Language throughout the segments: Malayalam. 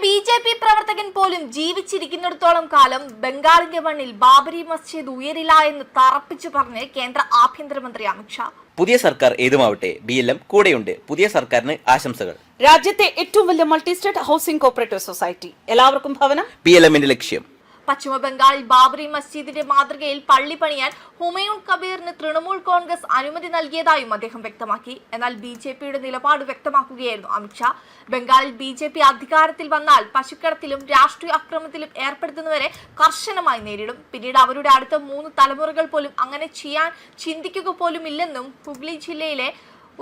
ബി.ജെ.പി. പ്രവർത്തകൻ പോലും ജീവിച്ചിരിക്കുന്നിടത്തോളം കാലം ബംഗാളിന്റെ മണ്ണിൽ ബാബരി മസ്ജിദ് ഉയരില്ല എന്ന് തറപ്പിച്ചു പറഞ്ഞ് കേന്ദ്ര ആഭ്യന്തരമന്ത്രി അമിത്ഷാ. പുതിയ സർക്കാർ ഏതുമാവട്ടെ BLM കൂടെയുണ്ട്. പുതിയ സർക്കാരിന് ആശംസകൾ. രാജ്യത്തെ ഏറ്റവും വലിയ multi state housing cooperative society, എല്ലാവർക്കും ഭവനം, BLMന്റെ ലക്ഷ്യം. പശ്ചിമ ബംഗാളിൽ ബാബറി മസ്ജിദിന്റെ മാതൃകയിൽ പള്ളി പണിയാൻ ഹുമയൂൺ കബീറിന് തൃണമൂൽ കോൺഗ്രസ് അനുമതി നൽകിയതായും അദ്ദേഹം വ്യക്തമാക്കി. എന്നാൽ ബി.ജെ.പിയുടെ നിലപാട് വ്യക്തമാക്കുകയായിരുന്നു അമിത്ഷാ. ബംഗാളിൽ ബി.ജെ.പി. അധികാരത്തിൽ വന്നാൽ പശുക്കടത്തിലും രാഷ്ട്രീയ അക്രമത്തിലും ഏർപ്പെടുത്തുന്നവരെ കർശനമായി നേരിടും. പിന്നീട് അവരുടെ അടുത്ത 3 തലമുറകൾ പോലും അങ്ങനെ ചെയ്യാൻ ചിന്തിക്കുക പോലും ഇല്ലെന്നും ഹുഗ്ലി ജില്ലയിലെ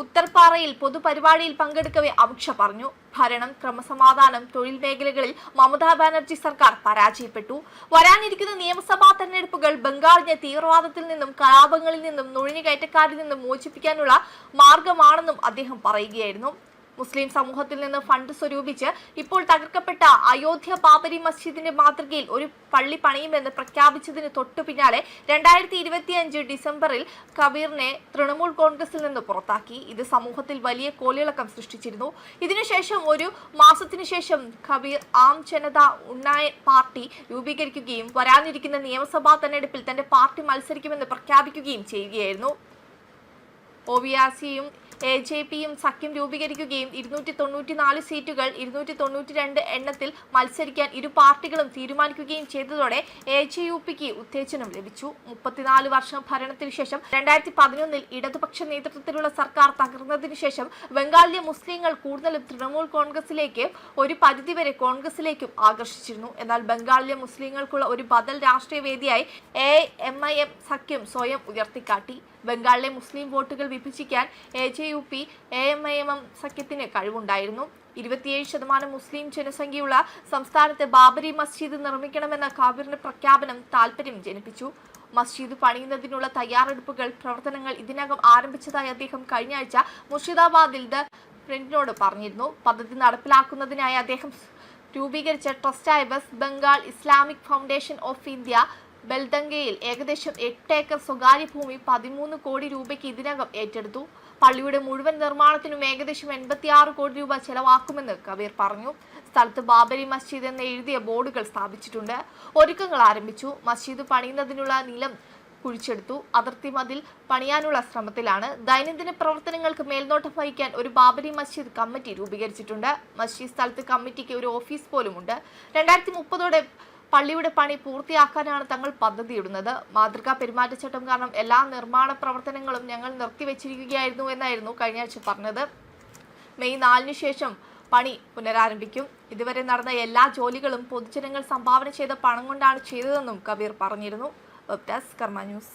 ഉത്തർപാറയിൽ പൊതുപരിപാടിയിൽ പങ്കെടുക്കവെ അമിത്ഷാ പറഞ്ഞു. ഭരണം, ക്രമസമാധാനം, തൊഴിൽ മേഖലകളിൽ മമതാ ബാനർജി സർക്കാർ പരാജയപ്പെട്ടു. വരാനിരിക്കുന്ന നിയമസഭാ തെരഞ്ഞെടുപ്പുകൾ ബംഗാളിനെ തീവ്രവാദത്തിൽ നിന്നും കലാപങ്ങളിൽ നിന്നും നുഴഞ്ഞുകയറ്റക്കാരിൽ നിന്നും മോചിപ്പിക്കാനുള്ള മാർഗമാണെന്നും അദ്ദേഹം പറയുകയായിരുന്നു. മുസ്ലിം സമൂഹത്തിൽ നിന്ന് ഫണ്ട് സ്വരൂപിച്ച് ഇപ്പോൾ തകർക്കപ്പെട്ട അയോധ്യ ബാബരി മസ്ജിദിന്റെ മാതൃകയിൽ ഒരു പള്ളി പണിയുമെന്ന് പ്രഖ്യാപിച്ചതിന് തൊട്ടു പിന്നാലെ 2025 ഡിസംബറിൽ കബീറിനെ തൃണമൂൽ കോൺഗ്രസിൽ നിന്ന് പുറത്താക്കി. ഇത് സമൂഹത്തിൽ വലിയ കോളിളക്കം സൃഷ്ടിച്ചിരുന്നു. ഇതിനുശേഷം ഒരു മാസത്തിനു ശേഷം കബീർ ആം ജനതാ ഉന്നയൻ പാർട്ടി രൂപീകരിക്കുകയും വരാനിരിക്കുന്ന നിയമസഭാ തെരഞ്ഞെടുപ്പിൽ തന്റെ പാർട്ടി മത്സരിക്കുമെന്ന് പ്രഖ്യാപിക്കുകയും ചെയ്യുകയായിരുന്നു. OBSയും AJPയും സഖ്യം രൂപീകരിക്കുകയും 294 സീറ്റുകൾ 292 എണ്ണത്തിൽ മത്സരിക്കാൻ ഇരു പാർട്ടികളും തീരുമാനിക്കുകയും ചെയ്തതോടെ AJUPക്ക് ഉത്തേജനം ലഭിച്ചു. 34 വർഷം ഭരണത്തിനു ശേഷം 2011 ഇടതുപക്ഷ നേതൃത്വത്തിലുള്ള സർക്കാർ തകർന്നതിനു ശേഷം ബംഗാളിലെ മുസ്ലിങ്ങൾ കൂടുതലും തൃണമൂൽ കോൺഗ്രസിലേക്ക് ഒരു പരിധിവരെ കോൺഗ്രസിലേക്കും ആകർഷിച്ചിരുന്നു. എന്നാൽ ബംഗാളിലെ മുസ്ലിങ്ങൾക്കുള്ള ഒരു ബദൽ രാഷ്ട്രീയ വേദിയായി AMIM സഖ്യം സ്വയം ഉയർത്തിക്കാട്ടി. ബംഗാളിലെ മുസ്ലിം വോട്ടുകൾ വിഭജിക്കാൻ AJUP AMIM സഖ്യത്തിന് കഴിവുണ്ടായിരുന്നു. 27% മുസ്ലിം ജനസംഖ്യയുള്ള സംസ്ഥാനത്ത് ബാബരി മസ്ജിദ് നിർമ്മിക്കണമെന്ന കബീറിന്റെ പ്രഖ്യാപനം താൽപര്യം ജനിപ്പിച്ചു. മസ്ജിദ് പണിയുന്നതിനുള്ള തയ്യാറെടുപ്പുകൾ പ്രവർത്തനങ്ങൾ ഇതിനകം ആരംഭിച്ചതായി അദ്ദേഹം കഴിഞ്ഞ ആഴ്ച മുർഷിദാബാദിൽ ദ പ്രിന്റിനോട് പറഞ്ഞിരുന്നു. പദ്ധതി നടപ്പിലാക്കുന്നതിനായി അദ്ദേഹം രൂപീകരിച്ച ട്രസ്റ്റായ West Bengal Islamic foundation of India ബെൽദംഗയിൽ ഏകദേശം 8 ഏക്കർ സ്വകാര്യ ഭൂമി 13 കോടി രൂപയ്ക്ക് ഇതിനകം ഏറ്റെടുത്തു. പള്ളിയുടെ മുഴുവൻ നിർമ്മാണത്തിനും ഏകദേശം 86 കോടി രൂപ ചെലവാക്കുമെന്ന് കബീർ പറഞ്ഞു. സ്ഥലത്ത് ബാബരി മസ്ജിദ് എന്ന് എഴുതിയ ബോർഡുകൾ സ്ഥാപിച്ചിട്ടുണ്ട്. ഒരുക്കങ്ങൾ ആരംഭിച്ചു. മസ്ജിദ് പണിയുന്നതിനുള്ള നിലം കുഴിച്ചെടുത്തു. അതിർത്തി മതിൽ പണിയാനുള്ള ശ്രമത്തിലാണ്. ദൈനംദിന പ്രവർത്തനങ്ങൾക്ക് മേൽനോട്ടം വഹിക്കാൻ ഒരു ബാബരി മസ്ജിദ് കമ്മിറ്റി രൂപീകരിച്ചിട്ടുണ്ട്. മസ്ജിദ് സ്ഥലത്ത് കമ്മിറ്റിക്ക് ഒരു ഓഫീസ് പോലുമുണ്ട്. 2030ഓടെ പള്ളിയുടെ പണി പൂർത്തിയാക്കാനാണ് തങ്ങൾ പദ്ധതിയിടുന്നത്. മാതൃകാ പെരുമാറ്റച്ചട്ടം കാരണം എല്ലാ നിർമ്മാണ പ്രവർത്തനങ്ങളും ഞങ്ങൾ നിർത്തിവെച്ചിരിക്കുകയായിരുന്നു എന്നായിരുന്നു കഴിഞ്ഞ ആഴ്ച പറഞ്ഞത്. മെയ് 4 ശേഷം പണി പുനരാരംഭിക്കും. ഇതുവരെ നടന്ന എല്ലാ ജോലികളും പൊതുജനങ്ങൾ സംഭാവന ചെയ്ത പണം കൊണ്ടാണ് ചെയ്തതെന്നും കബീർ പറഞ്ഞിരുന്നു. വെബ് ഡെസ്ക് കർമ്മ ന്യൂസ്.